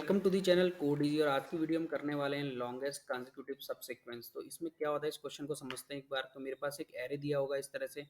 Welcome to the channel code easy. और आज की वीडियो हम करने वाले हैं लॉन्गेस्ट ट्रांजिटिव सबसीक्वेंस। तो इसमें क्या होता है, इस क्वेश्चन को समझते हैं एक बार। तो मेरे पास एक एरे दिया होगा इस तरह से,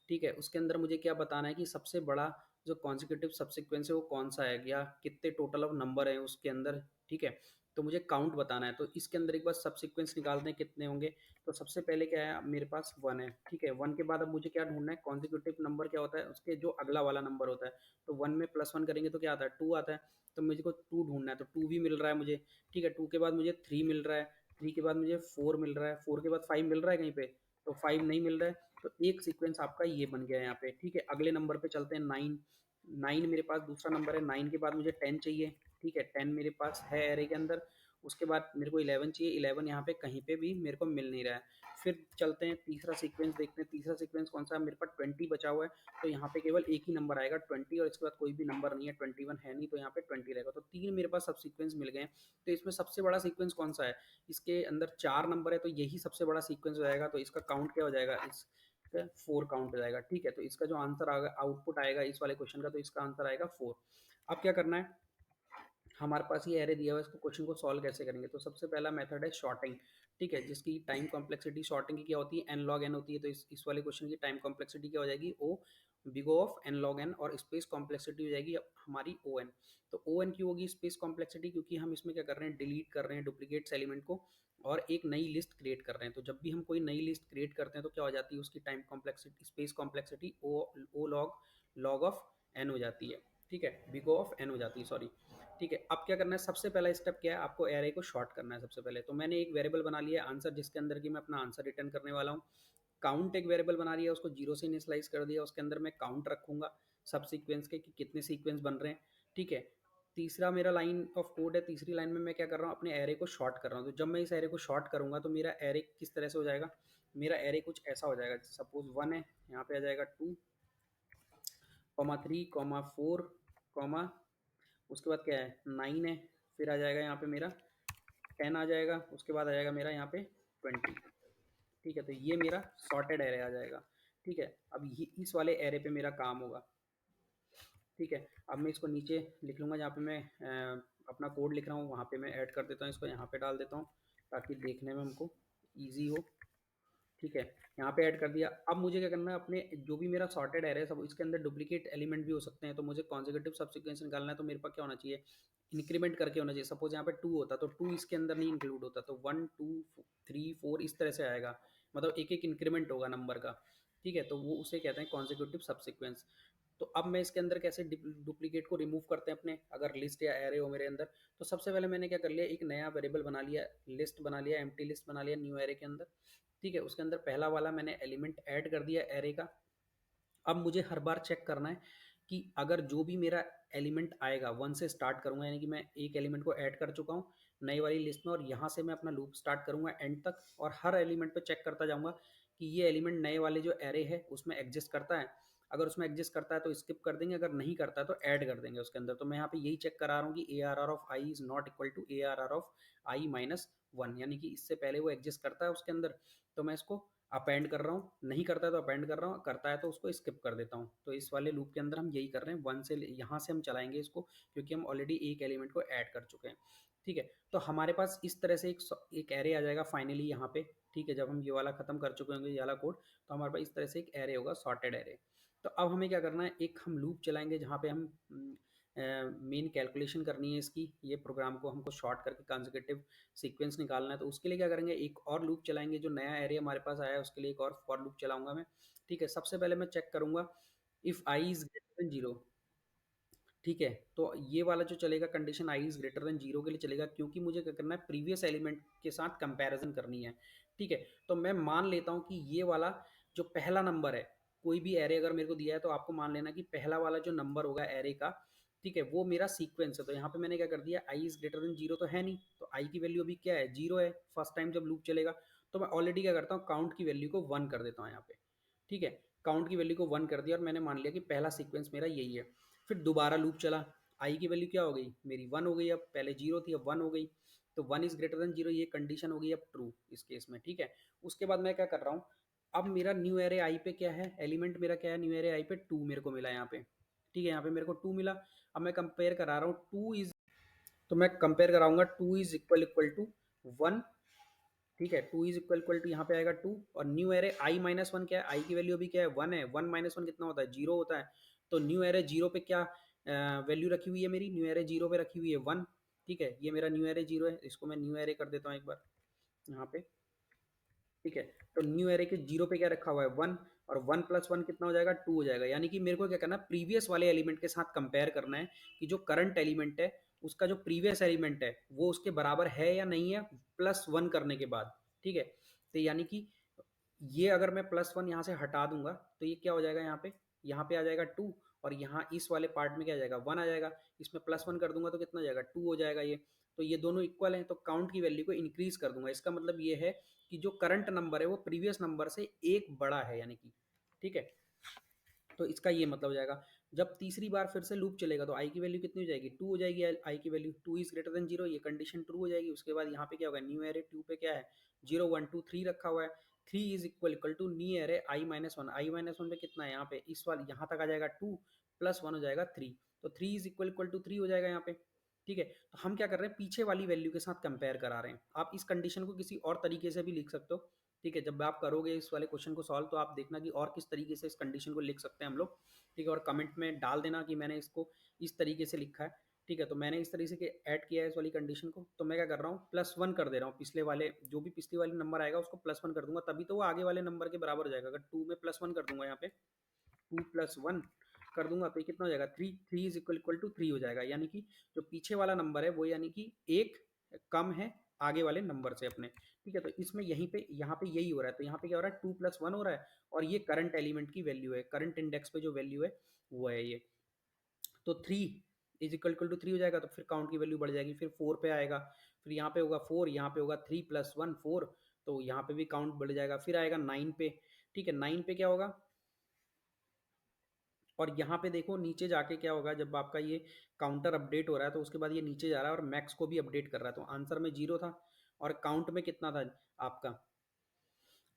ठीक है। उसके अंदर मुझे क्या बताना है कि सबसे बड़ा जो कॉन्जिक्यूटिव सबसीक्वेंस है वो कौन सा है, या कितने टोटल ऑफ नंबर है उसके अंदर, ठीक है। तो मुझे काउंट बताना है। तो इसके अंदर एक बार सबसीक्वेंस निकालते हैं कितने होंगे। तो सबसे पहले क्या है, मेरे पास वन है, ठीक है। वन के बाद अब मुझे क्या ढूंढना है, कॉन्जिक्यूटिव नंबर क्या होता है, उसके जो अगला वाला नंबर होता है। तो वन में प्लस वन करेंगे तो क्या आता है, टू आता है। तो मुझे को टू ढूंढना है, तो टू भी मिल रहा है मुझे, ठीक है। टू के बाद मुझे थ्री मिल रहा है, थ्री के बाद मुझे फोर मिल रहा है, फोर के बाद फाइव मिल रहा है कहीं पे, तो फाइव नहीं मिल रहा है। तो एक सीक्वेंस आपका ये बन गया है यहाँ पे, ठीक है। अगले नंबर पे चलते हैं, नाइन। नाइन मेरे पास दूसरा नंबर है, नाइन के बाद मुझे टेन चाहिए, ठीक है। टेन मेरे पास है एरे के अंदर। उसके बाद मेरे को इलेवन चाहिए, इलेवन यहाँ पे कहीं पे भी मेरे को मिल नहीं रहा है। फिर चलते हैं तीसरा सीक्वेंस देखते हैं, तीसरा सीक्वेंस कौन सा है। मेरे पास ट्वेंटी बचा हुआ है, तो यहाँ पे केवल एक ही नंबर आएगा, ट्वेंटी। और इसके बाद कोई भी नंबर नहीं है, ट्वेंटी वन है नहीं, तो यहाँ पे ट्वेंटी रहेगा। तो तीन मेरे पास सब सीक्वेंस मिल गए हैं। तो इसमें सबसे बड़ा सीक्वेंस कौन सा है, इसके अंदर चार नंबर है, तो यही सबसे बड़ा सीक्वेंस हो जाएगा। तो इसका काउंट क्या हो जाएगा, इस फोर काउंट हो जाएगा, ठीक है। तो इसका जो आंसर आएगा, आउटपुट आएगा इस वाले क्वेश्चन का, तो इसका आंसर आएगा फोर। अब क्या करना है, हमारे पास ये एरे दिया हुआ है, इसको क्वेश्चन को सॉल्व कैसे करेंगे। तो सबसे पहला मेथड है शॉर्टिंग, ठीक है, जिसकी टाइम कॉम्प्लेक्सिटी शॉर्टिंग की क्या होती है, एन लॉग एन होती है। तो इस वाले क्वेश्चन की टाइम कॉम्प्लेक्सिटी क्या हो जाएगी, O big O of N log N, और स्पेस कॉम्प्लेक्सिटी हो जाएगी हमारी ओ एन। तो ओ एन क्यों होगी स्पेस कॉम्प्लेक्सिटी, क्योंकि हम इसमें क्या कर रहे हैं, डिलीट कर रहे हैं डुप्लीकेट्स एलिमेंट को, और एक नई लिस्ट क्रिएट कर रहे हैं। तो जब भी हम कोई नई लिस्ट क्रिएट करते हैं तो क्या हो जाती है, उसकी time complexity space complexity O log log of n हो जाती है, ठीक है। बिग O ऑफ एन हो जाती है, सॉरी, ठीक है। अब क्या करना है, सबसे पहला स्टेप क्या है, आपको एरे को शॉर्ट करना है सबसे पहले। तो मैंने एक वेरिएबल बना लिया है आंसर, जिसके अंदर की मैं अपना आंसर रिटर्न करने वाला हूँ। काउंट एक वेरिएबल बना लिया, उसको जीरो से इनिशियलाइज कर दिया, उसके अंदर मैं काउंट रखूंगा सब सीक्वेंस के कि कितने सीक्वेंस बन रहे हैं, ठीक है। तीसरा मेरा लाइन ऑफ कोड है, तीसरी लाइन में मैं क्या कर रहा हूँ, अपने एरे को शॉर्ट कर रहा हूँ। तो जब मैं इस एरे को शॉर्ट करूंगा तो मेरा एरे किस तरह से हो जाएगा, मेरा एरे कुछ ऐसा हो जाएगा। सपोज वन है, यहाँ पे आ जाएगा two, comma three, comma four, comma, उसके बाद क्या है, नाइन है। फिर आ जाएगा यहाँ पे मेरा टेन आ जाएगा, उसके बाद आ जाएगा मेरा यहाँ पे ट्वेंटी, ठीक है। तो ये मेरा सॉर्टेड एरे आ जाएगा, ठीक है। अब ये इस वाले एरे पे मेरा काम होगा, ठीक है। अब मैं इसको नीचे लिख लूँगा, जहाँ पे मैं अपना कोड लिख रहा हूँ वहाँ पे मैं ऐड कर देता हूँ, इसको यहाँ पे डाल देता हूँ ताकि देखने में हमको ईजी हो, ठीक है। यहाँ पे ऐड कर दिया। अब मुझे क्या करना है, अपने जो भी मेरा सॉर्टेड एरे है सब, इसके अंदर डुप्लीकेट एलिमेंट भी हो सकते हैं। तो मुझे कॉन्जिक्यूटिव सबसीक्वेंस निकालना है, तो मेरे पास क्या होना चाहिए, इंक्रीमेंट करके होना चाहिए। सपोज यहाँ पे टू होता तो टू इसके अंदर नहीं इंक्लूड होता, तो वन टू थ्री फोर इस तरह से आएगा, मतलब एक एक इंक्रीमेंट होगा नंबर का, ठीक है। तो वो उसे कहते हैं कॉन्जिक्यूटिव सबसीक्वेंस। तो अब मैं इसके अंदर कैसे डुप्लीकेट को रिमूव करते हैं अपने, अगर लिस्ट या एरे हो मेरे अंदर। तो सबसे पहले मैंने क्या कर लिया, एक नया वेरिएबल बना लिया, लिस्ट बना लिया, एम्प्टी लिस्ट बना लिया न्यू एरे के अंदर, ठीक है। उसके अंदर पहला वाला मैंने एलिमेंट ऐड कर दिया एरे का। अब मुझे हर बार चेक करना है कि अगर जो भी मेरा एलिमेंट आएगा, वन से स्टार्ट करूंगा, यानी कि मैं एक एलिमेंट को ऐड कर चुका हूँ नई वाली लिस्ट में, और यहाँ से मैं अपना लूप स्टार्ट करूंगा एंड तक, और हर एलिमेंट पे चेक करता जाऊंगा कि ये एलिमेंट नए वाले जो एरे है उसमें एग्जिस्ट करता है। अगर उसमें एग्जिस्ट करता है तो स्किप कर देंगे, अगर नहीं करता है तो ऐड कर देंगे उसके अंदर। तो मैं यहाँ पे यही चेक करा रहा हूँ कि a are are of i is not equal to a are are of i minus one, यानी कि इससे पहले वो एग्जिस्ट करता है उसके अंदर, तो मैं इसको अपेंड कर रहा हूँ। नहीं करता है तो अपेंड कर रहा हूँ, करता है तो उसको स्किप कर देता हूँ। तो इस वाले लूप के अंदर हम यही कर रहे हैं, वन से यहाँ से हम चलाएंगे इसको, क्योंकि हम ऑलरेडी एक एलिमेंट को ऐड कर चुके हैं, ठीक है। तो हमारे पास इस तरह से एक एरे आ जाएगा फाइनली यहाँ पे, ठीक है। जब हम ये वाला खत्म कर चुके होंगे ये वाला कोड, तो हमारे पास इस तरह से एक एरे होगा, सॉर्टेड एरे। तो अब हमें क्या करना है, एक हम लूप चलाएंगे जहाँ पे हम मेन कैलकुलेशन करनी है इसकी, ये प्रोग्राम को हमको शॉर्ट करके कंसेक्यूटिव सीक्वेंस निकालना है। तो उसके लिए क्या करेंगे, एक और लूप चलाएंगे, जो नया एरे हमारे पास आया है उसके लिए एक और फॉर लूप चलाऊंगा मैं, ठीक है। सबसे पहले मैं चेक करूंगा if I is greater than zero, ठीक है। तो ये वाला जो चलेगा condition I is greater than zero के लिए चलेगा, क्योंकि मुझे क्या करना है, प्रीवियस एलिमेंट के साथ कंपैरिजन करनी है, ठीक है। तो मैं मान लेता हूँ कि ये वाला जो पहला नंबर है, कोई भी एरे अगर मेरे को दिया है तो आपको मान लेना कि पहला वाला जो नंबर होगा एरे का, ठीक है, वो मेरा सीक्वेंस है। तो यहाँ पे मैंने क्या कर दिया, I is greater than zero तो है नहीं, तो आई की वैल्यू अभी क्या है, जीरो है, फर्स्ट टाइम जब लूप चलेगा। तो मैं ऑलरेडी क्या करता हूँ, काउंट की वैल्यू को वन कर देता हूँ यहाँ पे, ठीक है। काउंट की वैल्यू को वन कर दिया और मैंने मान लिया कि पहला सीक्वेंस मेरा यही है। फिर दोबारा लूप चला, आई की वैल्यू क्या हो गई मेरी, वन हो गई, अब पहले जीरो थी अब वन हो गई। तो one is greater than zero, ये कंडीशन हो गई अब ट्रू इस केस में, ठीक है। उसके बाद मैं क्या कर रहा हूँ, अब मेरा न्यू एरे आई पे क्या है, एलिमेंट मेरा क्या है, न्यू एरे आई पे टू मेरे को मिला यहाँ पे, ठीक है। यहाँ पे मेरे को टू मिला। अब मैं कंपेयर करा रहा हूँ, टू इज तो मैं कंपेयर कराऊंगा, two is equal equal to one, ठीक है, two is equal equal to यहाँ पे आएगा टू, और new array i minus one क्या है, आई की वैल्यू अभी क्या है, वन है, वन माइनस वन कितना होता है, जीरो होता है। तो न्यू एरे जीरो पे क्या वैल्यू रखी हुई है मेरी, न्यू एरे जीरो पे रखी हुई है वन, ठीक है, ये मेरा न्यू एरे जीरो है, इसको मैं न्यू एरे कर देता हूँ एक बार यहाँ पे, ठीक है। तो न्यू एरे के जीरो पे क्या रखा हुआ है, वन, और वन प्लस वन कितना हो जाएगा, टू हो जाएगा। यानी कि मेरे को क्या करना है, प्रीवियस वाले एलिमेंट के साथ कंपेयर करना है कि जो करंट एलिमेंट है उसका जो प्रीवियस एलिमेंट है वो उसके बराबर है या नहीं है, प्लस वन करने के बाद, ठीक है। तो यानी कि ये अगर मैं प्लस वन यहाँ से हटा दूंगा तो ये क्या हो जाएगा, यहाँ पे आ जाएगा टू, और यहाँ इस वाले पार्ट में क्या आ जाएगा, वन आ जाएगा। इसमें प्लस वन कर दूंगा तो कितना हो जाएगा, टू हो जाएगा ये। तो ये दोनों इक्वल हैं, तो काउंट की वैल्यू को इंक्रीज कर दूंगा। इसका मतलब ये है कि जो करंट नंबर है वो प्रीवियस नंबर से एक बड़ा है, यानी कि, ठीक है। तो इसका ये मतलब हो जाएगा, जब तीसरी बार फिर से लूप चलेगा तो आई की वैल्यू कितनी हो जाएगी, टू हो जाएगी। आई की value two is greater than zero, ये कंडीशन ट्रू हो जाएगी। उसके बाद यहाँ पे क्या होगा, न्यू एरे टू पे क्या है, जीरो वन टू थ्री रखा हुआ है, three is equal equal to new array i minus one, i minus one पे कितना है, यहाँ पे इस वाले यहाँ तक आ जाएगा टू, प्लस वन हो जाएगा थ्री, तो three is equal to three हो जाएगा यहाँ पे, ठीक है। तो हम क्या कर रहे हैं, पीछे वाली वैल्यू के साथ कंपेयर करा रहे हैं। आप इस कंडीशन को किसी और तरीके से भी लिख सकते हो, ठीक है। जब आप करोगे इस वाले क्वेश्चन को सॉल्व तो आप देखना कि और किस तरीके से इस कंडीशन को लिख सकते हैं हम लोग, ठीक है। और कमेंट में डाल देना कि मैंने इसको इस तरीके से लिखा है, ठीक है। तो मैंने इस तरीके से ऐड किया है इस वाली कंडीशन को, तो मैं क्या कर रहा हूँ, प्लस वन कर दे रहा हूँ, पिछले वाले जो भी पिछले वाले नंबर आएगा उसको प्लस वन कर दूंगा, तभी तो वो आगे वाले नंबर के बराबर हो जाएगा। अगर टू में प्लस वन कर दूंगा यहाँ पे, टू प्लस वन कर दूंगा तो ये कितना हो जाएगा, three, three is equal equal to three हो जाएगा। यानी कि जो पीछे वाला नंबर है वो यानी कि एक कम है आगे वाले नंबर से अपने, ठीक है। तो इसमें यहीं पे यहाँ पे यही हो रहा है, तो यहाँ पे क्या हो रहा है, टू प्लस वन हो रहा है, और ये करंट एलिमेंट की वैल्यू है, करंट इंडेक्स पे जो वैल्यू है वो है ये। तो three is equal to three हो जाएगा, तो फिर काउंट की वैल्यू बढ़ जाएगी, फिर फोर पे आएगा, फिर यहाँ पे होगा फोर, यहाँ पे होगा थ्री प्लस वन फोर, तो यहाँ पे भी काउंट बढ़ जाएगा, फिर आएगा नाइन पे, ठीक है। नाइन पे क्या होगा, और यहाँ पे देखो नीचे जाके क्या होगा, जब आपका ये काउंटर अपडेट हो रहा है तो उसके बाद ये नीचे जा रहा है और मैक्स को भी अपडेट कर रहा है। तो आंसर में जीरो था और काउंट में कितना था आपका,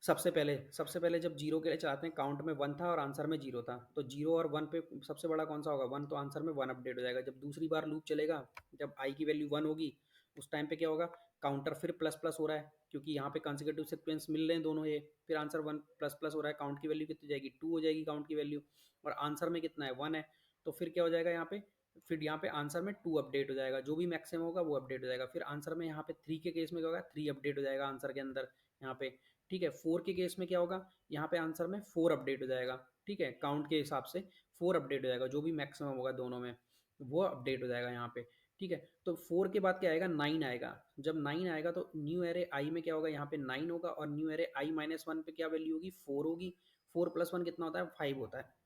सबसे पहले जब जीरो के लिए चाहते हैं, काउंट में वन था और आंसर में जीरो था, तो जीरो और वन पे सबसे बड़ा कौन सा होगा, वन, तो आंसर में वन अपडेट हो जाएगा। जब दूसरी बार लूप चलेगा, जब आई की वैल्यू वन होगी, उस टाइम पे क्या होगा, काउंटर फिर प्लस प्लस हो रहा है क्योंकि यहाँ पे कंसेक्यूटिव सीक्वेंस मिल रहे हैं दोनों ये, फिर आंसर वन प्लस प्लस हो रहा है, काउंट की वैल्यू कितनी हो जाएगी, टू हो जाएगी काउंट की वैल्यू, और आंसर में कितना है, वन है। तो फिर क्या हो जाएगा यहाँ पे, फिर यहाँ पे आंसर में टू अपडेट हो जाएगा, जो भी मैक्सिमम होगा वो अपडेट हो जाएगा। फिर आंसर में यहाँ पे थ्री के केस में क्या होगा, थ्री अपडेट हो जाएगा आंसर के अंदर यहाँ पे, ठीक है। फोर के केस में क्या होगा, यहाँ पे आंसर में फोर अपडेट हो जाएगा, ठीक है, काउंट के हिसाब से फोर अपडेट हो जाएगा, जो भी मैक्सिमम होगा दोनों में वो अपडेट हो जाएगा यहाँ पे, ठीक है। तो फोर के बाद क्या आएगा, नाइन आएगा। जब नाइन आएगा तो न्यू एरे आई में क्या होगा, यहाँ पे नाइन होगा, और new array i minus one पे क्या वैल्यू होगी, फोर होगी। फोर प्लस वन कितना होता है, फाइव होता है।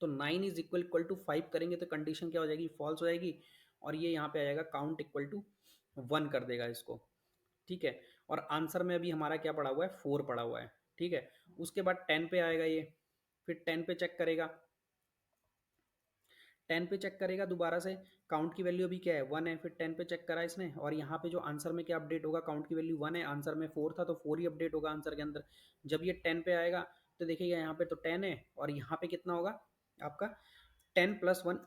तो nine is equal equal to five करेंगे तो कंडीशन क्या हो जाएगी, फॉल्स हो जाएगी, और ये यहाँ पे आ जाएगा काउंट इक्वल टू वन कर देगा इसको, ठीक है। और आंसर में अभी हमारा क्या पड़ा हुआ है, फोर पड़ा हुआ है, ठीक है। उसके बाद टेन पे आएगा ये, फिर टेन पे चेक करेगा, टेन पे चेक करेगा दोबारा से, काउंट की वैल्यू अभी क्या है, वन है, फिर टेन पे चेक करा इसने, और यहाँ पे जो आंसर में क्या अपडेट होगा, काउंट की वैल्यू वन है, आंसर में फोर था तो फोर ही अपडेट होगा आंसर के अंदर। जब ये टेन पे आएगा तो देखिएगा यहाँ पे तो टेन है, और यहाँ पे कितना होगा आपका, ten plus one,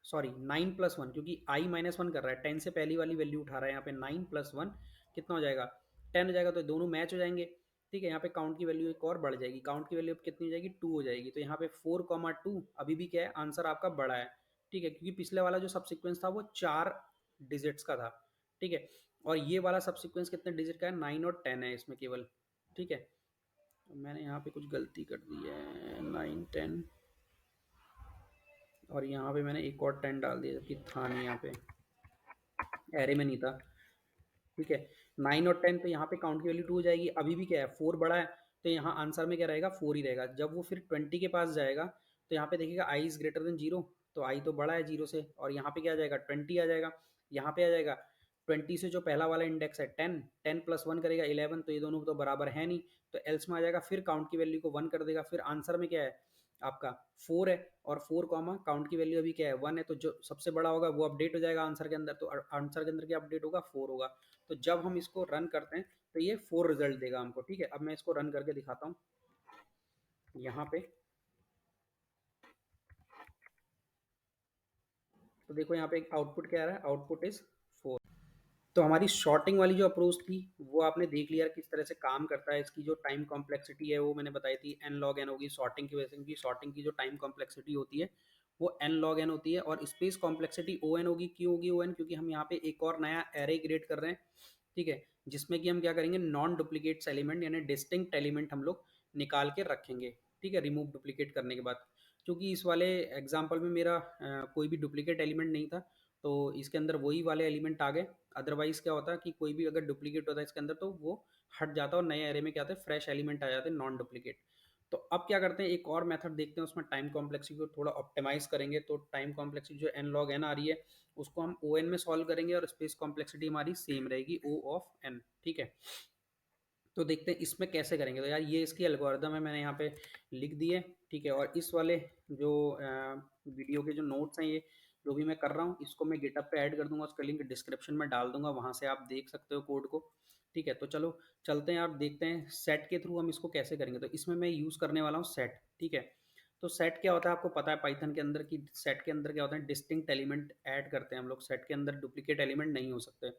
sorry nine plus one, क्योंकि आई माइनस वन कर रहा है, टेन से पहली वाली वैल्यू उठा रहा है, यहाँ पे नाइन प्लस वन कितना हो जाएगा, टेन हो जाएगा, तो दोनों मैच हो जाएंगे, ठीक है। यहाँ पे काउंट की वैल्यू एक और बढ़ जाएगी, काउंट की वैल्यू अब कितनी हो जाएगी, टू हो जाएगी, तो यहाँ पे फोर कॉमा टू अभी भी क्या है, आंसर आपका बड़ा है, ठीक है, क्योंकि पिछले वाला जो सबसिक्वेंस था वो चार डिजिट्स का था, ठीक है। और ये वाला सबसिक्वेंस कितने डिजिट का है, नाइन और टेन है इसमें केवल, ठीक है। तो मैंने यहाँ पे कुछ गलती कर दी है, नाइन टेन, और यहाँ पे मैंने एक और टेन डाल दिया जबकि था नहीं, यहाँ पे एरे में नहीं था, ठीक है। नाइन और टेन, तो यहाँ पे काउंट की वैल्यू टू हो जाएगी, अभी भी क्या है, फोर बड़ा है, तो यहाँ आंसर में क्या रहेगा, फोर ही रहेगा। जब वो फिर ट्वेंटी के पास जाएगा तो यहाँ पे देखिएगा I is greater than zero, तो आई तो बड़ा है जीरो से, और यहाँ पे क्या आ जाएगा, ट्वेंटी आ जाएगा, यहाँ पे आ जाएगा ट्वेंटी से जो पहला वाला इंडेक्स है टेन, टेन प्लस वन करेगा इलेवन, तो ये दोनों तो बराबर है नहीं, तो एल्स में आ जाएगा, फिर काउंट की वैल्यू को वन कर देगा, फिर आंसर में क्या है आपका, फोर है, और फोर कॉमा काउंट की वैल्यू अभी क्या है, वन है, तो जो सबसे बड़ा होगा वो अपडेट हो जाएगा आंसर के अंदर, तो आंसर के अंदर क्या अपडेट होगा, फोर होगा। तो जब हम इसको रन करते हैं तो ये फोर रिजल्ट देगा हमको, ठीक है। अब मैं इसको रन करके दिखाता हूँ यहाँ पे, तो देखो यहाँ पे एक आउटपुट क्या आ रहा है, आउटपुट इज 4। तो हमारी शॉर्टिंग वाली जो अप्रोच थी वो आपने देख लिया किस तरह से काम करता है। इसकी जो टाइम कॉम्प्लेक्सिटी है वो मैंने बताई थी, एन लॉग एन होगी शॉर्टिंग की वजह से, क्योंकि शॉर्टिंग की जो टाइम कॉम्प्लेक्सिटी होती है वो एन लॉग एन होती है। और स्पेस कॉम्प्लेक्सिटी ओ एन होगी। क्यों होगी ओ एन? क्योंकि हम यहाँ पे एक और नया एरे क्रिएट कर रहे हैं, ठीक है, जिसमें कि हम क्या करेंगे, नॉन डुप्लीकेट्स एलिमेंट यानी डिस्टिंक्ट एलिमेंट हम लोग निकाल के रखेंगे, ठीक है, रिमूव डुप्लीकेट करने के बाद। क्योंकि इस वाले एग्जाम्पल में मेरा कोई भी डुप्लीकेट एलिमेंट नहीं था, तो इसके अंदर वही वाले एलिमेंट आ गए। अदरवाइज क्या होता है कि कोई भी अगर डुप्लीकेट होता है इसके अंदर तो वो हट जाता है और नए एरे में क्या आता है, फ्रेश एलिमेंट आ जाते हैं नॉन डुप्लीकेट। तो अब क्या करते हैं, एक और मेथड देखते हैं, उसमें टाइम कॉम्प्लेक्सिटी को थोड़ा ऑप्टिमाइज करेंगे। तो टाइम कॉम्प्लेक्सिटी जो एन लॉग एन आ रही है उसको हम ओ एन में सॉल्व करेंगे और स्पेस कॉम्प्लेक्सिटी हमारी सेम रहेगी ओ ऑफ एन, ठीक है। तो देखते हैं इसमें कैसे करेंगे। तो यार ये इसकी एल्गोरिदम है, मैंने यहाँ पे लिख दी है, ठीक है। और इस वाले जो वीडियो के जो नोट्स हैं, ये जो भी मैं कर रहा हूँ इसको मैं गिटअप पे ऐड कर दूंगा, उसका लिंक डिस्क्रिप्शन में डाल दूंगा, वहाँ से आप देख सकते हो कोड को, ठीक है। तो चलो चलते हैं, आप देखते हैं सेट के थ्रू हम इसको कैसे करेंगे। तो इसमें मैं यूज़ करने वाला हूँ सेट, ठीक है। तो सेट क्या होता है आपको पता है पाइथन के अंदर की, सेट के अंदर क्या होता है, डिस्टिंक्ट एलिमेंट ऐड करते हैं हम लोग, सेट के अंदर डुप्लीकेट एलिमेंट नहीं हो सकते,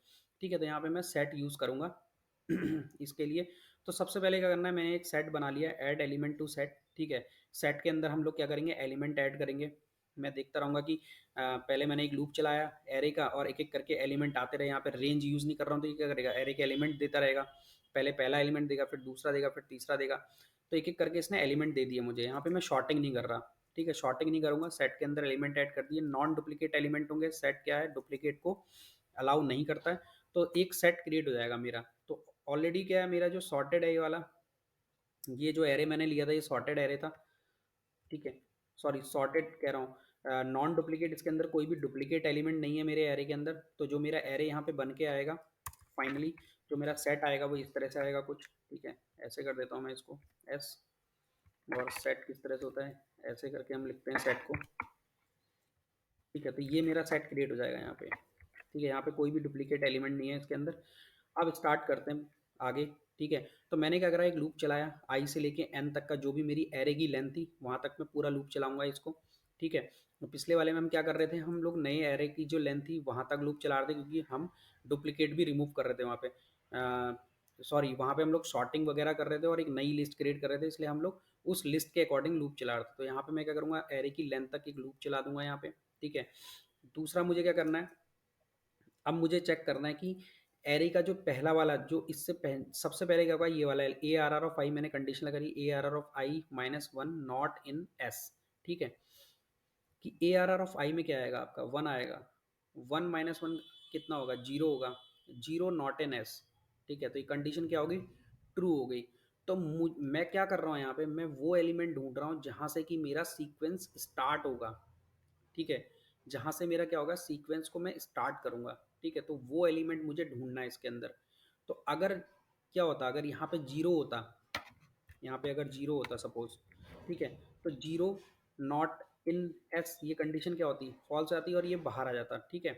ठीक है। तो यहाँ पे मैं सेट यूज़ करूँगा इसके लिए। तो सबसे पहले क्या करना है, मैंने एक सेट बना लिया, ऐड एलिमेंट टू सेट, ठीक है। सेट के अंदर हम लोग क्या करेंगे, एलिमेंट ऐड करेंगे। मैं देखता रहूँगा कि पहले मैंने एक लूप चलाया एरे का और एक एक करके एलिमेंट आते रहे। यहाँ पे रेंज यूज़ नहीं कर रहा हूँ, तो ये क्या करेगा, एरे के एलिमेंट देता रहेगा। पहले पहला एलिमेंट देगा, फिर दूसरा देगा, फिर तीसरा देगा। तो एक एक करके इसने एलिमेंट दे दिए मुझे। यहाँ पे मैं शॉर्टिंग नहीं कर रहा, ठीक है, शॉर्टिंग नहीं करूँगा। सेट के अंदर एलिमेंट ऐड कर दिए, नॉन डुप्लीकेट एलिमेंट होंगे। सेट क्या है, डुप्लीकेट को अलाउ नहीं करता है। तो एक सेट क्रिएट हो जाएगा मेरा। तो ऑलरेडी क्या है, मेरा जो सॉर्टेड है ये वाला, ये जो एरे मैंने लिया था ये सॉर्टेड एरे था, ठीक है। सॉरी सॉर्टेड कह रहा हूँ, नॉन डुप्लीकेट, इसके अंदर कोई भी डुप्लीकेट एलिमेंट नहीं है मेरे एरे के अंदर। तो जो मेरा एरे यहाँ पे बन के आएगा फाइनली, जो मेरा सेट आएगा वो इस तरह से आएगा कुछ, ठीक है। ऐसे कर देता हूँ मैं इसको एस। और सेट किस तरह से होता है, ऐसे करके हम लिखते हैं सेट को, ठीक है। तो ये मेरा सेट क्रिएट हो जाएगा यहाँ पे, ठीक है। यहाँ पे कोई भी डुप्लीकेट एलिमेंट नहीं है इसके अंदर। अब स्टार्ट करते हैं आगे, ठीक है। तो मैंने क्या करा, एक लूप चलाया आई से लेके एन तक का, जो भी मेरी एरे की लेंथ थी वहाँ तक मैं पूरा लूप चलाऊंगा इसको, ठीक है। तो पिछले वाले में हम क्या कर रहे थे, हम लोग नए एरे की जो लेंथ थी वहाँ तक लूप चला रहे थे, क्योंकि हम डुप्लीकेट भी रिमूव कर रहे थे वहाँ पे। सॉरी, वहाँ पे हम लोग शॉर्टिंग वगैरह कर रहे थे और एक नई लिस्ट क्रिएट कर रहे थे, इसलिए हम लोग उस लिस्ट के अकॉर्डिंग लूप चला रहे थे। तो यहाँ पे मैं क्या करूँगा, एरे की लेंथ तक एक लूप चला दूंगा यहाँ पे, ठीक है। दूसरा मुझे क्या करना है, अब मुझे चेक करना है कि एरे का जो पहला वाला, जो सबसे पहले क्या होगा, ये वाला a are are of i, मैंने कंडीशन लगाई a are are of i minus one not in s, ठीक है। कि ए आर आर ऑफ आई में क्या आएगा आपका, वन आएगा। वन माइनस वन कितना होगा, जीरो होगा। जीरो नॉट इन एस, ठीक है। तो ये कंडीशन क्या होगी, ट्रू हो गई। तो मैं क्या कर रहा हूँ यहाँ पे, मैं वो एलिमेंट ढूंढ रहा हूँ जहाँ से कि मेरा सीक्वेंस स्टार्ट होगा, ठीक है। जहाँ से मेरा क्या होगा, सीक्वेंस को मैं स्टार्ट करूँगा, ठीक है। तो वो एलिमेंट मुझे ढूंढना है इसके अंदर। तो अगर क्या होता, अगर यहाँ पे जीरो होता, यहाँ पे अगर जीरो होता सपोज, ठीक है, तो जीरो नॉट इन एस, ये कंडीशन क्या होती, फॉल्स आती और ये बाहर आ जाता, ठीक है।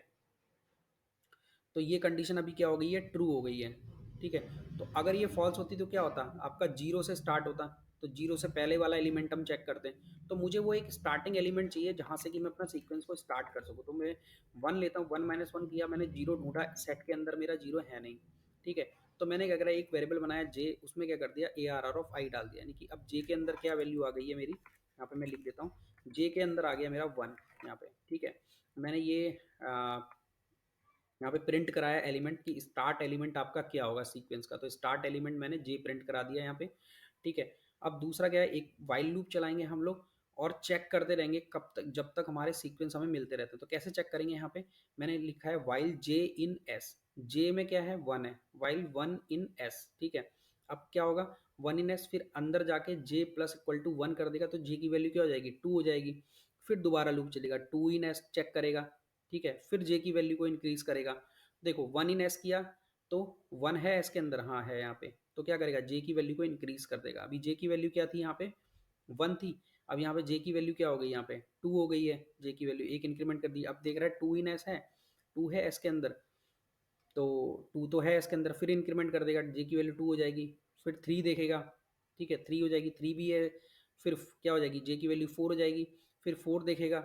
तो ये कंडीशन अभी क्या हो गई है, ट्रू हो गई है, ठीक है। तो अगर ये फॉल्स होती तो क्या होता, आपका जीरो से स्टार्ट होता। तो जीरो से पहले वाला एलिमेंट हम चेक करते हैं। तो मुझे वो एक स्टार्टिंग एलिमेंट चाहिए जहाँ से कि मैं अपना सीक्वेंस को स्टार्ट कर सकूँ। तो मैं वन लेता हूँ, वन माइनस वन किया मैंने, जीरो ढूंढा, सेट के अंदर मेरा जीरो है नहीं, ठीक है। तो मैंने क्या करा, एक वेरिएबल बनाया जे, उसमें क्या कर दिया, ए आर आर ऑफ आई डाल दिया। यानी कि अब जे के अंदर क्या वैल्यू आ गई है मेरी, यहाँ पे मैं लिख देता हूँ, जे के अंदर आ गया मेरा वन यहाँ पे, ठीक है। मैंने ये यहाँ पे प्रिंट कराया एलिमेंट की स्टार्ट एलिमेंट आपका क्या होगा सीक्वेंस का। तो स्टार्ट एलिमेंट मैंने जे प्रिंट करा दिया यहाँ पे, ठीक है। अब दूसरा क्या है, एक वाइल लूप चलाएंगे हम लोग और चेक करते रहेंगे कब तक, जब तक हमारे सीक्वेंस हमें मिलते रहते हैं। तो कैसे चेक करेंगे, यहाँ पे मैंने लिखा है वाइल जे इन एस, जे में क्या है, वन है, वाइल वन इन एस, ठीक है। अब क्या होगा, वन इन एस, फिर अंदर जाके जे प्लस इक्वल टू वन कर देगा, तो जे की वैल्यू क्या हो जाएगी, टू हो जाएगी। फिर दोबारा लूप चलेगा, टू इन एस चेक करेगा, ठीक है, फिर जे की वैल्यू को इंक्रीज करेगा। देखो वन इन एस किया तो वन है एस के अंदर, हाँ है यहाँ पे, तो क्या करेगा, जे की वैल्यू को इंक्रीज कर देगा। अभी जे की वैल्यू क्या थी यहाँ पे, वन थी। अब यहाँ पे जे की वैल्यू क्या हो गई, यहाँ पे टू हो गई है, जे की वैल्यू एक इंक्रीमेंट कर दी। अब देख रहा है टू इन एस है, टू है एस के अंदर, तो टू तो है इसके अंदर, फिर इंक्रीमेंट कर देगा, जे की वैल्यू टू हो जाएगी। फिर थ्री देखेगा, ठीक है, थ्री हो जाएगी, थ्री भी है। फिर क्या हो जाएगी, जे की वैल्यू फोर हो जाएगी। फिर फोर देखेगा,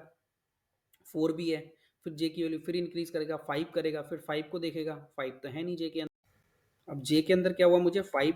फोर भी है। फिर जे की वैल्यू फिर इंक्रीज करेगा, 5 करेगा, फिर 5 को देखेगा, 5 तो है नहीं जे के अंदर। अब जे के अंदर क्या हुआ, मुझे 5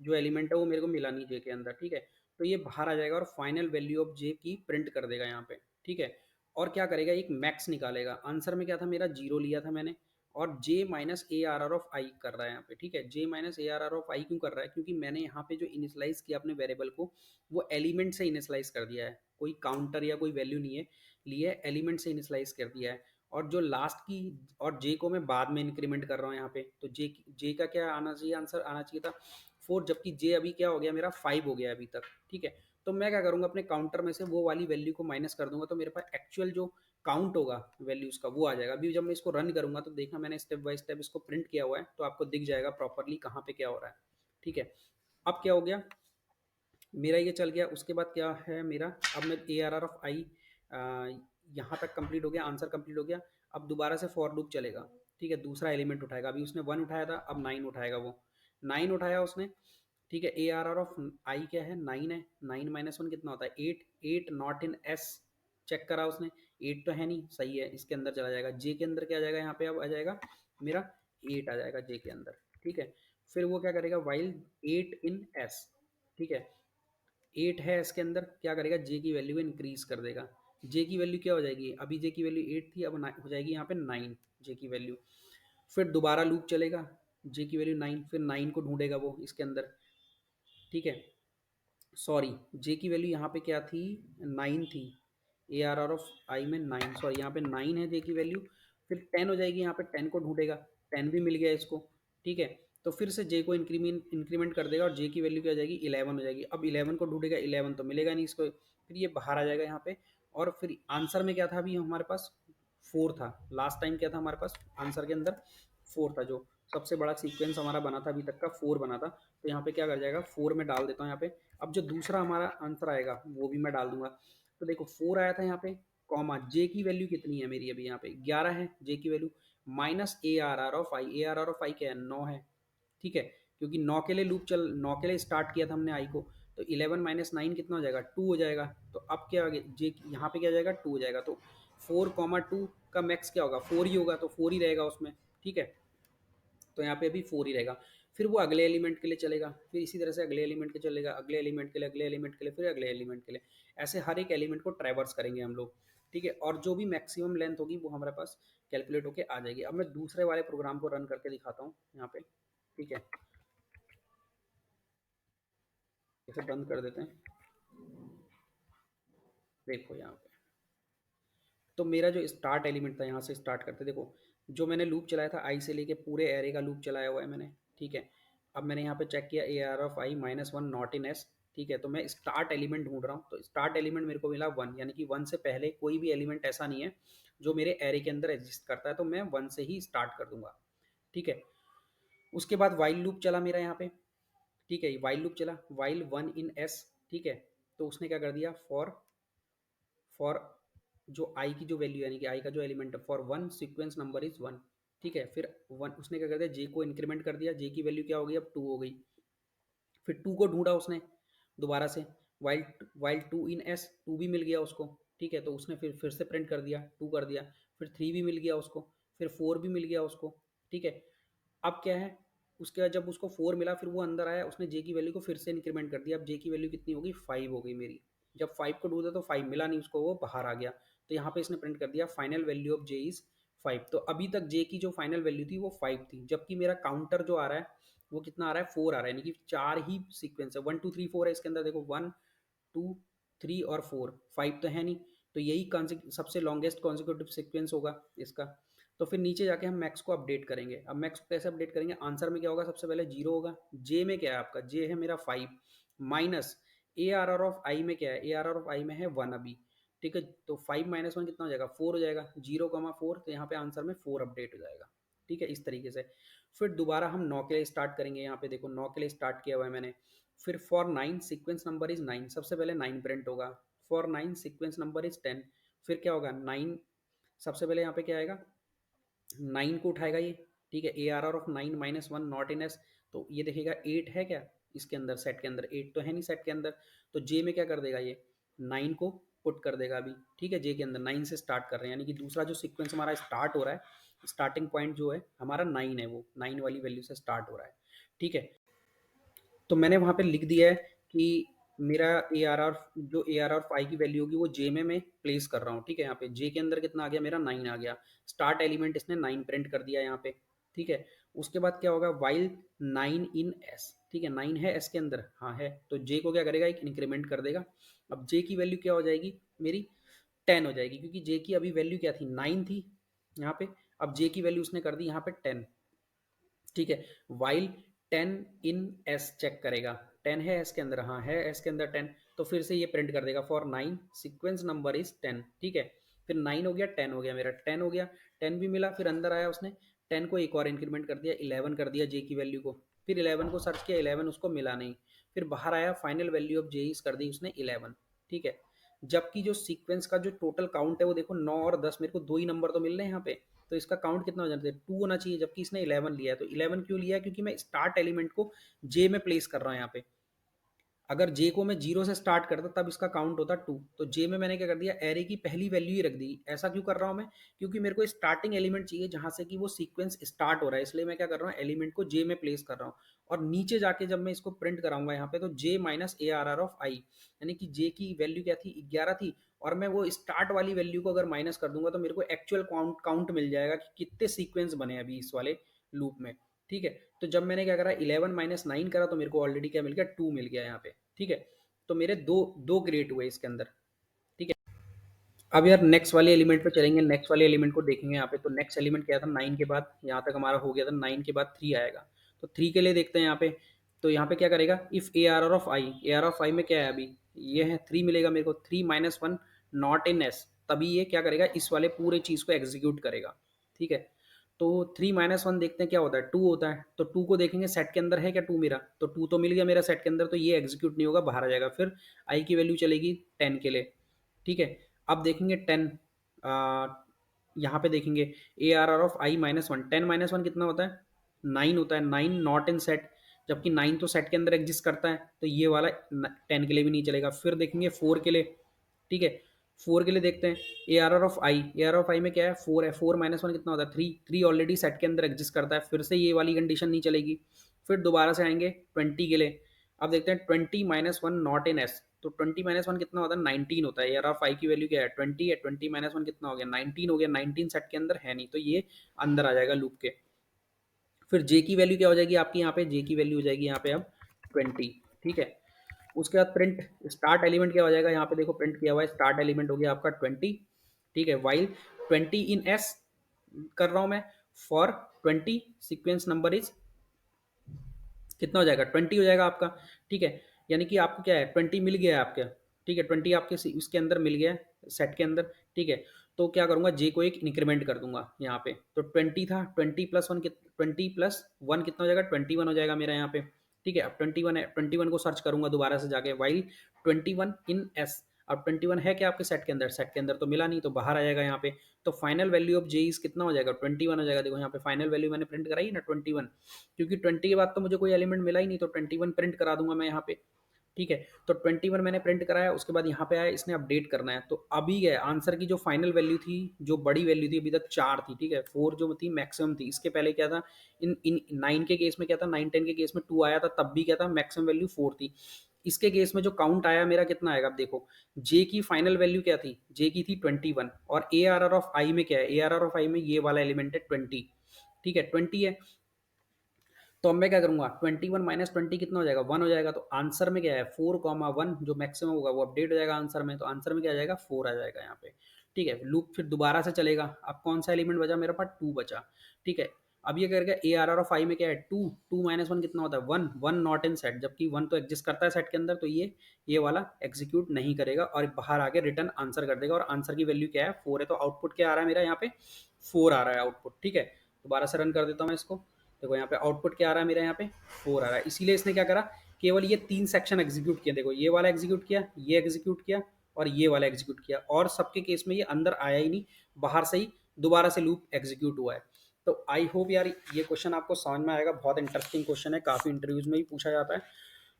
जो एलिमेंट है वो मेरे को मिला नहीं जे के अंदर, ठीक है। तो ये बाहर आ जाएगा और फाइनल वैल्यू ऑफ जे की प्रिंट कर देगा यहाँ पे, ठीक है। और क्या करेगा, एक मैक्स निकालेगा। आंसर में क्या था मेरा, जीरो लिया था मैंने, और J minus A are are of I कर रहा है यहाँ पे, ठीक है। J minus A are are of I क्यों कर रहा है, क्योंकि मैंने यहाँ पे जो इनिशलाइज किया अपने वेरिएबल को, वो एलिमेंट से इनिशलाइज कर दिया है, कोई काउंटर या कोई वैल्यू नहीं है लिए, एलिमेंट से इनिशलाइज कर दिया है। और जो लास्ट की, और जे को मैं बाद में इंक्रीमेंट कर रहा हूँ यहाँ पे, तो जे का क्या आना चाहिए, आंसर आना चाहिए था 4, जबकि जे अभी क्या हो गया मेरा 5 हो गया अभी तक, ठीक है। तो मैं क्या करूँगा, अपने काउंटर में से वो वाली वैल्यू को माइनस कर दूंगा, तो मेरे पास एक्चुअल जो काउंट होगा वैल्यूज का वो आ जाएगा। अभी जब मैं इसको रन करूंगा तो देखना, मैंने स्टेप बाय स्टेप इसको प्रिंट किया हुआ है, तो आपको दिख जाएगा प्रॉपरली कहाँ पे क्या हो रहा है, ठीक है। अब क्या हो गया मेरा, ये चल गया। उसके बाद क्या है मेरा, अब मैं ए आर आर ऑफ आई यहाँ तक कंप्लीट हो गया, आंसर कंप्लीट हो गया। अब दोबारा से फॉर लूप चलेगा, ठीक है। दूसरा एलिमेंट उठाएगा, अभी उसने 1 उठाया था, अब 9 उठाएगा वो, 9 उठाया उसने, ठीक है। A R are of I क्या है, 9 है, 9 माइनस 1 कितना होता है 8, 8 नॉट इन एस, चेक करा उसने, 8 तो है नहीं, सही है, इसके अंदर चला जाएगा। जे के अंदर क्या आ जाएगा यहाँ पे, अब आ जाएगा मेरा 8 आ जाएगा जे के अंदर, ठीक है। फिर वो क्या करेगा, वाइल 8 इन एस, ठीक है। 8 है इसके अंदर, क्या करेगा, जे की वैल्यू इंक्रीज कर देगा। जे की वैल्यू क्या हो जाएगी, अभी जे की वैल्यू 8 थी, अब हो जाएगी यहाँ पे 9 जे की वैल्यू। फिर दोबारा लूप चलेगा, जे की वैल्यू 9, फिर 9 को ढूंढेगा वो इसके अंदर, ठीक है। सॉरी, जे की वैल्यू यहाँ पे क्या थी, 9 थी, ए आर आर ऑफ आई में 9, सॉरी यहाँ पे 9 है जे की वैल्यू। फिर 10 हो जाएगी, यहाँ पे 10 को ढूंढेगा, 10 भी मिल गया इसको, ठीक है। तो फिर से जे को इंक्रीमेंट इंक्रीमेंट कर देगा, और जे की वैल्यू क्या हो जाएगी, 11 हो जाएगी। अब 11 को ढूंढेगा, 11 तो मिलेगा नहीं इसको, फिर ये बाहर आ जाएगा यहाँ पे। और फिर आंसर में क्या था, अभी हमारे पास 4 था, लास्ट टाइम क्या था हमारे पास आंसर के अंदर, 4 था। जो सबसे बड़ा सीक्वेंस हमारा बना था अभी तक का, 4 बना था। तो यहाँ पे क्या कर जाएगा, 4 में डाल देता हूँ यहाँ पे। अब जो दूसरा हमारा आंसर आएगा वो भी मैं डाल दूंगा। तो देखो 4 आया था यहाँ पे, कॉमा जे की वैल्यू कितनी है मेरी, अभी यहाँ पे 11 है जे की value, minus A are are of I, A are are of I क्या है, 9 है, ठीक है। क्योंकि 9 के लिए लूप चल, 9 के लिए स्टार्ट किया था हमने आई को, तो 11 माइनस 9 कितना हो जाएगा, 2 हो जाएगा। तो अब क्या आगे जे यहाँ पे क्या हो जाएगा, 2 हो जाएगा। तो 4, 2 का मैक्स क्या होगा, 4 ही होगा, तो 4 ही रहेगा उसमें, ठीक है। तो यहाँ पे अभी 4 ही रहेगा। फिर वो अगले एलिमेंट के लिए चलेगा, फिर इसी तरह से अगले एलिमेंट के चलेगा, अगले एलिमेंट के लिए, अगले एलिमेंट के लिए, फिर अगले एलिमेंट के लिए, ऐसे हर एक एलिमेंट को ट्रैवर्स करेंगे हम लोग, ठीक है। और जो भी मैक्सिमम लेंथ होगी वो हमारे पास कैलकुलेट होके आ जाएगी। अब मैं दूसरे वाले प्रोग्राम को रन करके दिखाता हूँ यहाँ पे, ठीक है। इसे बंद कर देते हैं, देखो यहाँ पे। तो मेरा जो स्टार्ट एलिमेंट था, यहाँ से स्टार्ट करते, देखो जो मैंने लूप चलाया था आई से लेके पूरे एरे का लूप चलाया हुआ है मैंने, ठीक है। अब मैंने यहाँ पे चेक किया ए R of i -1 not in s, ठीक है। तो मैं स्टार्ट एलिमेंट ढूंढ रहा हूँ, तो स्टार्ट एलिमेंट मेरे को मिला 1, यानी कि 1 से पहले कोई भी एलिमेंट ऐसा नहीं है जो मेरे एरे के अंदर एग्जिस्ट करता है, तो मैं 1 से ही स्टार्ट कर दूंगा, ठीक है। उसके बाद वाइल लूप चला मेरा यहाँ पे, ठीक है, वाइल लूप चला, वाइल 1 इन एस, ठीक है। तो उसने क्या कर दिया, फॉर जो आई की जो वैल्यू, यानी कि आई का जो एलिमेंट है, for one sequence number is 1, ठीक है। फिर 1 उसने क्या कर दिया, जे को इंक्रीमेंट कर दिया, जे की वैल्यू क्या हो गई, अब 2 हो गई। फिर 2 को ढूंढा उसने दोबारा से, वाइल वाइल 2 इन एस, 2 भी मिल गया उसको, ठीक है। तो उसने फिर से प्रिंट कर दिया, 2 कर दिया। फिर 3 भी मिल गया उसको, फिर 4 भी मिल गया उसको, ठीक है। अब क्या है, उसके बाद जब उसको 4 मिला, फिर वो अंदर आया, उसने जे की वैल्यू को फिर से इंक्रीमेंट कर दिया। अब जे की वैल्यू कितनी होगी, 5 हो गई मेरी। जब 5 को ढूंढा तो 5 मिला नहीं उसको, वो बाहर आ गया। तो यहाँ पे इसने प्रिंट कर दिया final value of J is 5। तो अभी तक जे की जो फाइनल वैल्यू थी वो 5 थी, जबकि मेरा काउंटर जो आ रहा है वो कितना आ रहा है, 4 आ रहा है, यानी कि 4 ही सीक्वेंस है, 1 2 3 4 है इसके अंदर। देखो 1 2 3 और 4, 5 तो है नहीं। तो यही सबसे लॉन्गेस्ट कॉन्जिक्यूटिव सीक्वेंस होगा इसका। तो फिर नीचे जाके हम मैक्स को अपडेट करेंगे। अब मैक्स को कैसे अपडेट करेंगे, आंसर में क्या होगा, सबसे पहले 0 होगा, जे में क्या है आपका, जे है मेरा 5, minus A are are of आई में क्या है, ए आर आर ऑफ आई में है 1 अभी, ठीक है। तो 5 - 1 कितना हो जाएगा, 4 हो जाएगा, 0, 4, तो यहाँ पे आंसर में 4 अपडेट हो जाएगा, ठीक है, इस तरीके से। फिर दोबारा हम 9 के लिए स्टार्ट करेंगे, यहाँ पे देखो 9 के लिए स्टार्ट किया हुआ है मैंने। फिर फॉर 9 सीक्वेंस नंबर इज 9, सबसे पहले 9 प्रिंट होगा। फॉर 9 सीक्वेंस नंबर इज 10, फिर क्या होगा 9, सबसे पहले यहाँ पे क्या आएगा, 9 को उठाएगा ये, ठीक है। A R are of 9 -1 not in s, तो ये देखेगा 8 है क्या इसके अंदर, सेट के अंदर 8 तो है नहीं सेट के अंदर। तो जे में क्या कर देगा ये, 9 को पुट कर देगा अभी, ठीक है, जे के अंदर 9 से स्टार्ट कर रहे हैं, यानी कि दूसरा जो सीक्वेंस हमारा स्टार्ट हो रहा है, स्टार्टिंग पॉइंट जो है हमारा 9 है, वो 9 वाली वैल्यू से स्टार्ट हो रहा है, ठीक है। तो मैंने वहाँ पे लिख दिया है कि मेरा ए आर आर जो ए आर आर फाइव की वैल्यू होगी वो जे में मैं प्लेस कर रहा हूँ, ठीक है। यहाँ पे जे के अंदर कितना आ गया, मेरा 9 आ गया। स्टार्ट एलिमेंट इसने 9 प्रिंट कर दिया यहाँ पे, ठीक है। उसके बाद क्या होगा, वाइल 9 इन एस, ठीक है, 9 है एस के अंदर, हाँ है, तो जे को क्या करेगा, एक इंक्रीमेंट कर देगा। अब जे की वैल्यू क्या हो जाएगी मेरी, 10 हो जाएगी, क्योंकि जे की अभी वैल्यू क्या थी, 9 थी यहाँ पे। अब जे की वैल्यू उसने कर दी यहाँ पे 10, ठीक है। वाइल 10 इन एस चेक करेगा, 10 है एस के अंदर, हाँ है एस के अंदर 10, तो फिर से ये प्रिंट कर देगा फॉर 9 सीक्वेंस नंबर इज 10, ठीक है। फिर 9 हो गया, 10 हो गया, मेरा 10 हो गया, 10 भी मिला, फिर अंदर आया उसने 10 को एक और इंक्रीमेंट कर दिया, 11 कर दिया जे की वैल्यू को। फिर 11 को सर्च किया, 11 उसको मिला नहीं, फिर बाहर आया फाइनल वैल्यू ऑफ जे कर दी उसने 11, ठीक है। जबकि जो सीक्वेंस का जो टोटल काउंट है वो देखो 9 और 10, मेरे को दो ही नंबर तो मिल रहे हैं यहाँ पे, तो इसका काउंट कितना हो जाता है, 2 होना चाहिए, जबकि इसने 11 लिया है। तो 11 क्यों लिया है, क्योंकि मैं स्टार्ट एलिमेंट को जे में प्लेस कर रहा हूँ यहाँ पे। अगर जे को मैं जीरो से स्टार्ट करता तब इसका काउंट होता 2, तो जे में मैंने क्या कर दिया, एरे की पहली वैल्यू ही रख दी। ऐसा क्यों कर रहा हूँ मैं, क्योंकि मेरे को स्टार्टिंग एलिमेंट चाहिए जहां से कि वो सीक्वेंस स्टार्ट हो रहा है, इसलिए मैं क्या कर रहा हूँ, एलिमेंट को जे में प्लेस कर रहा हूँ। और नीचे जाके जब मैं इसको प्रिंट कराऊंगा यहाँ पे, तो J minus A are are of I, यानी कि जे की वैल्यू क्या थी, 11 थी, और मैं वो स्टार्ट वाली वैल्यू को अगर माइनस कर दूंगा तो मेरे को एक्चुअल काउंट मिल जाएगा कि कितने सीक्वेंस बने अभी इस वाले लूप में, ठीक है। तो जब मैंने क्या करा, 11 - 9 करा, तो मेरे को ऑलरेडी क्या मिल गया, 2 मिल गया यहाँ पे, ठीक है। तो मेरे दो दो ग्रेड हुए इसके अंदर, ठीक है। अब यार नेक्स्ट वाले एलिमेंट पे चलेंगे, नेक्स्ट वाले एलिमेंट को देखेंगे यहाँ पे। तो नेक्स्ट एलिमेंट क्या था, 9 के बाद यहाँ तक हमारा हो गया था, 9 के बाद 3 आएगा। तो 3 के लिए देखते हैं यहाँ पे, तो यहाँ पे क्या करेगा, if A are are of I, A R of आई में क्या है अभी, ये है 3 मिलेगा मेरे को, 3 - 1 नॉट इन एस, तभी ये क्या करेगा, इस वाले पूरे चीज़ को एग्जीक्यूट करेगा, ठीक है। तो 3 - 1 देखते हैं क्या होता है, 2 होता है। तो 2 को देखेंगे सेट के अंदर है क्या 2 मेरा, तो 2 तो मिल गया मेरा सेट के अंदर, तो ये एग्जीक्यूट नहीं होगा, बाहर आ जाएगा। फिर आई की वैल्यू चलेगी 10 के लिए, ठीक है। अब देखेंगे 10, यहाँ पे देखेंगे a are are of i -1, 10 - 1 कितना होता है, 9 होता है, 9 नॉट इन सेट, जबकि 9 तो सेट के अंदर एग्जिस्ट करता है, तो ये वाला 10 के लिए भी नहीं चलेगा। फिर देखेंगे 4 के लिए, ठीक है। 4 के लिए देखते हैं, A are are of I, A R of आई में क्या है, 4 है, 4 - 1 कितना होता है, 3, 3 ऑलरेडी सेट के अंदर एग्जिस्ट करता है, फिर से ये वाली कंडीशन नहीं चलेगी। फिर दोबारा से आएंगे 20 के लिए, अब देखते हैं 20 - 1 नॉट इन एस, तो 20 - 1 कितना होता है, 19 होता है। यार ऑफ आई की वैल्यू क्या है, 20 है, 20 - 1 कितना हो गया, 19 हो गया, 19 सेट के अंदर है नहीं, तो ये अंदर आ जाएगा लूप के। फिर जे की वैल्यू क्या हो जाएगी आपकी, यहाँ पे जे की वैल्यू हो जाएगी यहाँ पे अब 20, ठीक है। उसके बाद प्रिंट स्टार्ट एलिमेंट क्या हो जाएगा, यहाँ पे देखो प्रिंट किया हुआ है, स्टार्ट एलिमेंट हो गया आपका 20, ठीक है। वाइल 20 इन एस कर रहा हूँ मैं, फॉर 20 सीक्वेंस नंबर इज कितना हो जाएगा, 20 हो जाएगा आपका, ठीक है। यानी कि आपको क्या है, 20 मिल गया है आपके, ठीक है, 20 आपके उसके अंदर मिल गया है सेट के अंदर, ठीक है। तो क्या करूंगा, जे को एक इंक्रीमेंट कर दूंगा यहाँ पे, तो 20 था, 20 + 1 20 + 1 कितना हो जाएगा, 21 हो जाएगा मेरा यहाँ पे, ठीक है। अब 21 है, 21 को सर्च करूंगा दोबारा से जाके, वाइल 21 इन एस, अब 21 है क्या आपके सेट के अंदर, सेट के अंदर तो मिला नहीं, तो बाहर आ जाएगा यहाँ पे। तो final value of J is कितना हो जाएगा, 21 हो जाएगा। देखो यहाँ पे फाइनल वैल्यू मैंने प्रिंट कराई ना 21, क्योंकि 20 के बाद तो मुझे कोई एलिमेंट मिला ही नहीं, तो 21 प्रिंट करा दूंगा मैं यहाँ पे, ठीक है। तो 21 मैंने प्रिंट कराया, उसके बाद यहाँ पे आया, इसने अपडेट करना है। तो अभी है आंसर की जो फाइनल वैल्यू थी, जो बड़ी वैल्यू थी अभी तक 4 थी, ठीक है, 4 जो थी मैक्सिमम थी। इसके पहले क्या था, इन इन 9 के केस में क्या था, 9 10 के केस में 2 आया था, तब भी क्या था, मैक्सिमम वैल्यू 4 थी। इसके केस में जो काउंट आया मेरा कितना आएगा, अब देखो जे की फाइनल वैल्यू क्या थी, जे की थी 21, और ए आर आर ऑफ आई में क्या है, ए आर आर ऑफ आई में ये वाला एलिमेंट है 20, ठीक है, 20 है। तो अब मैं क्या करूंगा, 21 - 20 कितना हो जाएगा, 1 हो जाएगा। तो आंसर में क्या है, 4, 1 जो मैक्सिमम होगा वो अपडेट हो जाएगा आंसर में, तो आंसर में क्या आ जाएगा, 4 आ जाएगा यहाँ पे, ठीक है। लूप फिर दोबारा से चलेगा। अब कौन सा एलिमेंट बचा मेरे पास, 2 बचा, ठीक है। अब ये करके ए आर आर ऑफ आई में क्या है, 2, 2 - 1 कितना होता है, 1, 1 नॉट इन सेट, जबकि 1 तो एग्जिस्ट करता है सेट के अंदर, तो ये वाला एग्जीक्यूट नहीं करेगा और बाहर आके रिटर्न आंसर कर देगा। और आंसर की वैल्यू क्या है, 4 है, तो आउटपुट क्या आ रहा है मेरा यहाँ पे, 4 आ रहा है आउटपुट, ठीक है। दोबारा से रन कर देता हूँ मैं इसको, देखो यहाँ पे आउटपुट क्या आ रहा है मेरा, यहाँ पे 4 आ रहा है। इसीलिए इसने क्या करा, केवल ये 3 सेक्शन एग्जीक्यूट किया, देखो ये वाला एग्जीक्यूट किया, ये एग्जीक्यूट किया और ये वाला एग्जीक्यूट किया, और सबके केस में ये अंदर आया ही नहीं, बाहर से ही दोबारा से लूप एग्जीक्यूट हुआ है। तो आई होप यार ये क्वेश्चन आपको समझ में आएगा, बहुत इंटरेस्टिंग क्वेश्चन है, काफ़ी इंटरव्यूज में भी पूछा जाता है।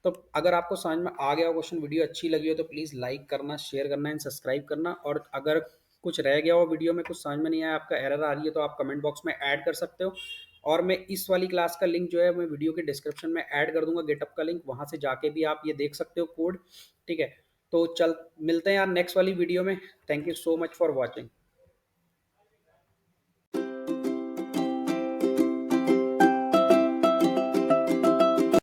तो अगर आपको समझ में आ गया हो क्वेश्चन, वीडियो अच्छी लगी हो तो प्लीज़ लाइक करना, शेयर करना एंड सब्सक्राइब करना। और अगर कुछ रह गया हो वीडियो में, कुछ समझ में नहीं आया, आपका एरर आ रही है, तो आप कमेंट बॉक्स में ऐड कर सकते हो। और मैं इस वाली क्लास का लिंक जो है मैं वीडियो के डिस्क्रिप्शन में ऐड कर दूंगा, गेटअप का लिंक, वहाँ से जाके भी आप ये देख सकते हो कोड। ठीक है, तो चल मिलते हैं यार नेक्स्ट वाली वीडियो में। Thank you so much for watching.